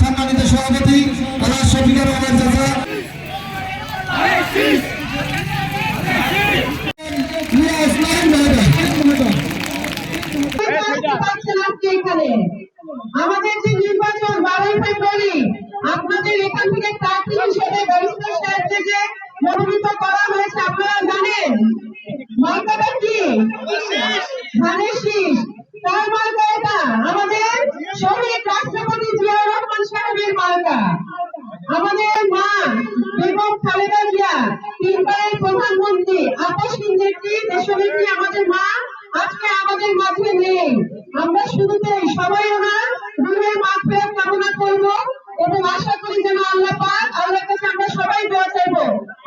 সম্মানিত সভাপতি শফিকুর রহমান চাচা, আমাদের যে নির্বাচন 12ই ফেব্রুয়ারি আপনাদের এখান থেকে প্রার্থী হিসেবে ব্যারিস্টার সাহেবকে যে মনোনীত করা হয়েছে আপনারা জানেন মার্কাটা কি? ধানের শীষ। তার মার্কা এটা আমাদের শহীদ রাষ্ট্রপতি জিয়াউর রহমান সাহেবের মার্কা। আমাদের মা বেগম খালেদা জিয়া, তিনবারের প্রধানমন্ত্রী, আপসহীন নেত্রী, দেশনেত্রী আমাদের মা আজকে আমাদের মাঝে নেই। আমরা শুরুতেই সবাই ওনার রুহের মাগফিরাত কামনা করব এবং আশা করি যেন আল্লাহর কাছে আমরা সবাই দোয়া চাইব,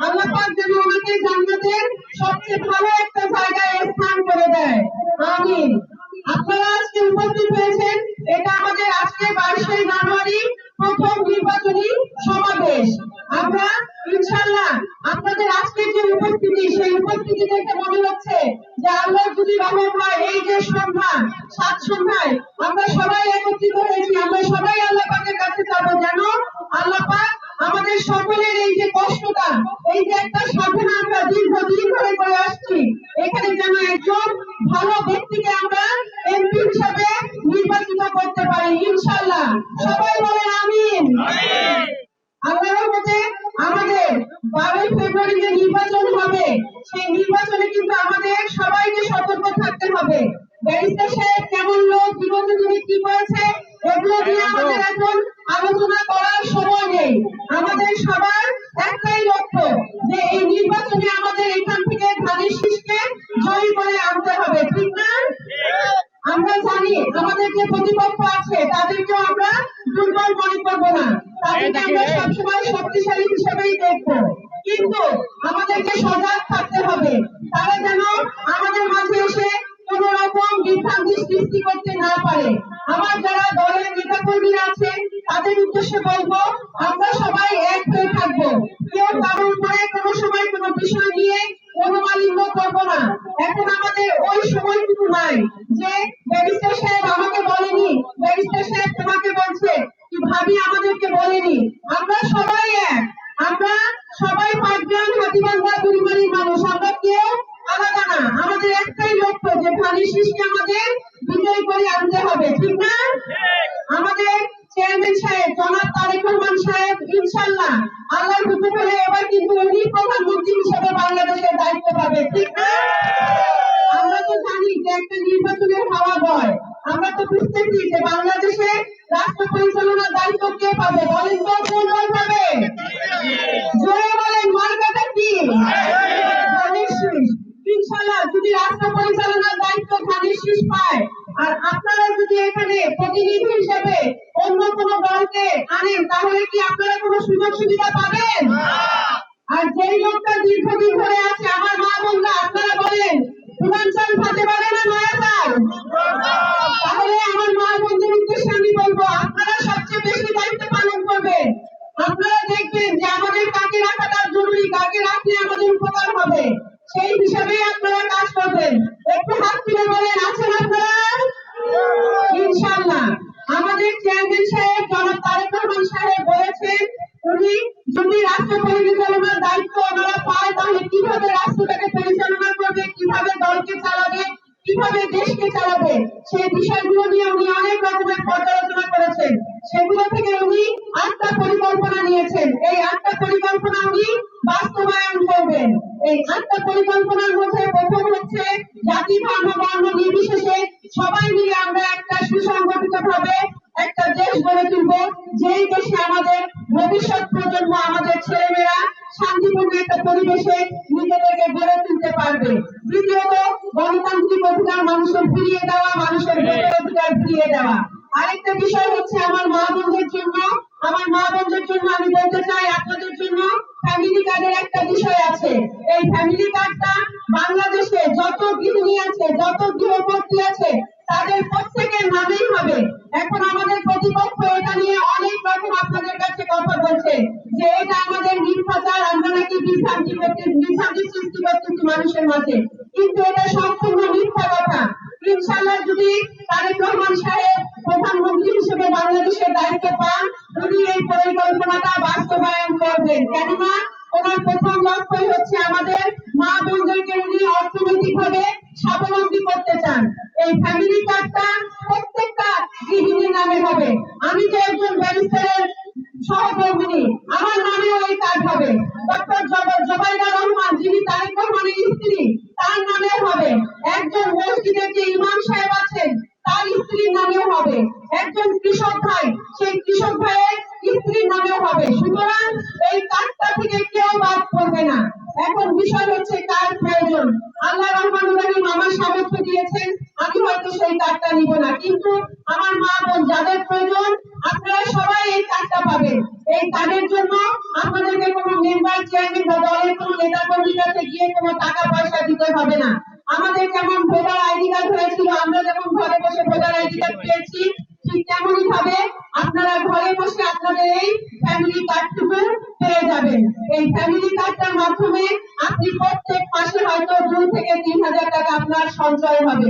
আল্লাহ পাক যেন ওনাকে জান্নাতের সবচেয়ে ভালো একটা জায়গায় স্থান করে দেয়। আমিন। আপনারা আজকে উপস্থিত হয়েছেন, এটা আমাদের আজকে 22শে জানুয়ারি প্রথম নির্বাচনী সমাবেশ। আমরা ইনশাআল্লাহ আপনাদের আজকের যে উপস্থিতি, সেই উপস্থিতি দেখে মনে হচ্ছে যে আল্লাহ যদি রহম হয়, এই যে সন্ধ্যা, সাত সন্ধ্যায় আমরা সবাই একত্রিত হয়েছি, আমরা সবাই আল্লাহ পাকের কাছে চাবো যেন আল্লাহ পাক আমাদের সকলের এই যে কষ্টটা, এই যে একটা সাধনা আমরা দীর্ঘদিন ধরে করে আসছি, এখানে যেন একজন ভালো ব্যক্তিকে আমরা এমপি হিসাবে নির্বাচিত করতে পারি ইনশাআল্লাহ। সবাই বলেন আমিন। আল্লাহর রহমতে আমাদের 12ই ফেব্রুয়ারি যে নির্বাচন হবে, সেই নির্বাচনে কিন্তু আমাদের সবাইকে সতর্ক থাকতে হবে। ব্যারিস্টার সাহেব কেমন লোক, জীবনে তিনি কি করেছে, এগুলো নিয়ে আমাদের এখন আলোচনা করার সময় নেই। আমাদের সবার একটাই লক্ষ্য যে এই নির্বাচনে আমাদের এখান থেকে ধানের শীষকে জয়ী করে আনতে হবে, ঠিক না? আমরা জানি আমাদের যে প্রতিপক্ষ আছে তাদেরকেও আমরা দুর্বল মনে করবো না, তাদেরকে আমরা সবসময় শক্তিশালী হিসেবেই দেখবো, কিন্তু আমাদেরকে সজাগ থাকতে হবে তারা যেন আমাদের মাঝে এসে কোন রকম বিভ্রান্তি সৃষ্টি করতে না পারে। আমার যারা দলের নেতা কর্মীরা আছে তাদের উদ্দেশ্যে বলবো, আমরা সবাই এক হয়ে থাকবো, কেউ কারোর উপরে কোনো সময় কোনো বিষয় নিয়ে মনোমালিন্য করবো না। এখন আমাদের ওই সময়টুকু নাই যে ব্যারিস্টার সাহেব আমাকে বলেনি, ব্যারিস্টার সাহেব তোমাকে বলছে, কি ভাবি আমাদেরকে বলেনি। আমরা সবাই এক, আমরা সবাই পাঁচজন হাতিবান্ধা পরিবারের মানুষ, আমরা কেউ আলাদা না। আমাদের একটাই লক্ষ্য যে ধানের শীষকে আমাদের বিজয় করে আনতে হবে, ঠিক না? আমাদের চেয়ারম্যান সাহেব জনাব তারেক রহমান সাহেব ইনশাআল্লাহ আল্লাহর হুকুম হলে এবার কিন্তু উনি প্রধানমন্ত্রী হিসেবে বাংলাদেশের দায়িত্ব পাবে, ঠিক না? আমরা তো জানি যে একটা নির্বাচনের হাওয়া বয়, আমরা তো বুঝতেছি যে বাংলাদেশে রাষ্ট্র পরিচালনার দায়িত্ব কে পাবে, বলেন তো কোন দল পাবে? জোরে বলেন মার্কাটা কি? ধানের শীষ। ইনশাআল্লাহ যদি রাষ্ট্র পরিচালনার দায়িত্ব ধানের শীষ পায়, আর আপনারা যদি এখানে প্রতিনিধি হিসেবে অন্য কোন দলকে আনেন, তাহলে কি আপনারা কোনো সুযোগ সুবিধা পাবেন? আর যেই লোকটা দীর্ঘদিন ধরে আছে, আমার মা বোনরা আপনারা বলেন পুরান চাল ফাতে পারে না নয়া চাল? তাহলে আমার মা বোনদের উদ্দেশ্যে আমি বলবো, আপনারা সবচেয়ে বেশি দায়িত্ব পালন করবেন। আপনারা দেখবেন যে আমাদের কাকে রাখাটা জরুরি, কাকে রাখলে আমাদের উপকার হবে, সেই হিসাবে আপনারা কাজ করবেন। একটু হাত তুলে বলেন আছেন আপনারা? ইনশাআল্লাহ। আমাদের চেয়ারম্যান সাহেব জনাব তারেক রহমান সাহেব বলেছেন, উনি যদি রাষ্ট্র পরিচালনার দায়িত্ব ওনারা পায়, তাহলে কিভাবে রাষ্ট্রটাকে পরিচালনা করবে, কিভাবে দলকে চালাবে, কিভাবে দেশকে চালাবে, সেই বিষয়গুলো নিয়ে উনি অনেক রকমের পর্যালোচনা করেছেন। সেগুলো থেকে উনি 8টা পরিকল্পনা নিয়েছেন। এই 8টা পরিকল্পনা উনি বাস্তবায়ন করবেন। এই 8টা পরিকল্পনার মধ্যে প্রথম হচ্ছে জাতি ধর্ম বর্ণ নির্বিশেষে সবাই মিলে আমরা একটা সুসংগঠিত ভাবে একটা দেশ গড়ে তুলবো, যেই দেশে আমাদের ভবিষ্যৎ প্রজন্ম, আমাদের ছেলেমেয়েরা শান্তিপূর্ণ একটা পরিবেশে নিজেদেরকে গড়ে তুলতে পারবে। দ্বিতীয়ত গণতান্ত্রিক অধিকার মানুষের ফিরিয়ে দেওয়া, মানুষের ভোটের অধিকার ফিরিয়ে দেওয়া। আরেকটা বিষয় হচ্ছে আমার মা বোনদের জন্য, আমি বলতে চাই আপনাদের জন্য ফ্যামিলি কার্ডের একটা বিষয় আছে। এই ফ্যামিলি কার্ডটা বাংলাদেশে যত গৃহিণী আছে, যত গৃহকর্ত্রী আছে, তাদের প্রত্যেকের নামেই হবে। এখন আমাদের প্রতিপক্ষ এটা নিয়ে অনেক রকম আপনাদের কাছে কথা বলছে যে এটা আমাদের মিথ্যাচার, আমরা নাকি বিভ্রান্তি সৃষ্টি করতেছি মানুষের মাঝে, কিন্তু এটা সম্পূর্ণ মিথ্যা কথা। ইনশাআল্লাহ যদি তারেক রহমান রহমান সাহেব প্রধানমন্ত্রী হিসেবে বাংলাদেশের দায়িত্ব পান, উনি এই পরিকল্পনাটা বাস্তবায়ন করবেন। কেননা ওনার প্রথম লক্ষ্যই হচ্ছে আমাদের মা বোনদেরকে উনি অর্থনৈতিকভাবে স্বাবলম্বী করতে চান। এই ফ্যামিলি কার্ডটা প্রত্যেকটা গৃহিণীর নামে হবে। আমি যে একজন ব্যারিস্টারের সহকর্মী, আমার নামেও এই কার্ড হবে। ডক্টর জোবাইদা রহমান, যিনি তারেক রহমানের স্ত্রী, তার নামেও হবে। একজন মসজিদের যে ইমাম সাহেব আছেন, তার স্ত্রীর নামেও হবে। একজন কৃষক ভাই, সেই কৃষক ভাইয়ের স্ত্রীর নামেও হবে। সুতরাং এই কার্ডটা থেকে কেউ বাদ পড়বে না। এখন বিষয় হচ্ছে কার প্রয়োজন। আল্লাহ রহমানুর রহিম আমার সামর্থ্য দিয়েছেন, আমি হয়তো সেই কার্ডটা নিব না, কিন্তু আমার মা বোন যাদের প্রয়োজন, আপনারা সবাই এই কার্ডটা পাবেন। এই কার্ডের জন্য আপনাদেরকে কোনো মেম্বার, চেয়ারম্যান বা দলের কোনো নেতা কর্মীর কাছে গিয়ে কোনো টাকা পয়সা দিতে হবে না। আমাদের যেমন ভোটার আইডি কার্ড হয়েছিল, আমরা যেমন ঘরে বসে ভোটার আইডি কার্ড পেয়েছি, ঠিক তেমনই ভাবে আপনারা ঘরে বসে আপনাদের এই ফ্যামিলি কার্ডটুকু পেয়ে যাবেন। এই ফ্যামিলি কার্ডটার মাধ্যমে আপনি প্রত্যেক মাসে হয়তো 2 থেকে 3 হাজার টাকা আপনার সঞ্চয় হবে।